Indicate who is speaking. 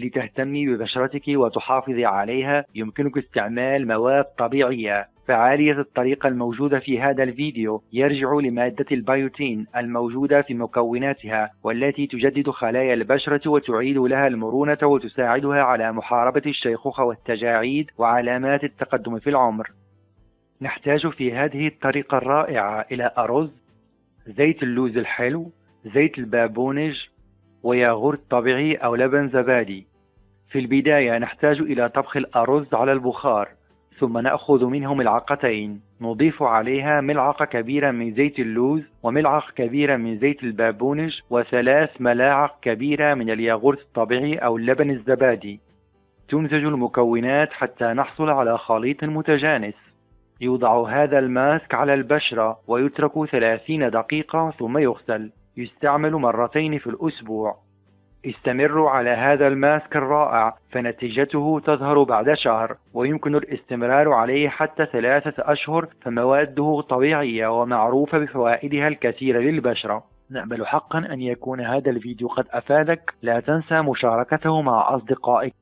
Speaker 1: لتهتمي ببشرتك وتحافظي عليها يمكنك استعمال مواد طبيعية فعالية الطريقة الموجودة في هذا الفيديو يرجع لمادة البيوتين الموجودة في مكوناتها والتي تجدد خلايا البشرة وتعيد لها المرونة وتساعدها على محاربة الشيخوخة والتجاعيد وعلامات التقدم في العمر. نحتاج في هذه الطريقة الرائعة إلى أرز، زيت اللوز الحلو، زيت البابونج، وياغورت طبيعي أو لبن زبادي. في البداية نحتاج إلى طبخ الأرز على البخار، ثم نأخذ منه ملعقتين، نضيف عليها ملعقة كبيرة من زيت اللوز وملعقة كبيرة من زيت البابونج وثلاث ملاعق كبيرة من الياغورت الطبيعي أو اللبن الزبادي. تمزج المكونات حتى نحصل على خليط متجانس. يوضع هذا الماسك على البشرة ويترك 30 دقيقة ثم يغسل. يستعمل مرتين في الأسبوع. استمروا على هذا الماسك الرائع فنتيجته تظهر بعد شهر، ويمكن الاستمرار عليه حتى 3 أشهر، فمواده طبيعية ومعروفة بفوائدها الكثيرة للبشرة. نأمل حقا أن يكون هذا الفيديو قد أفادك. لا تنسى مشاركته مع أصدقائك.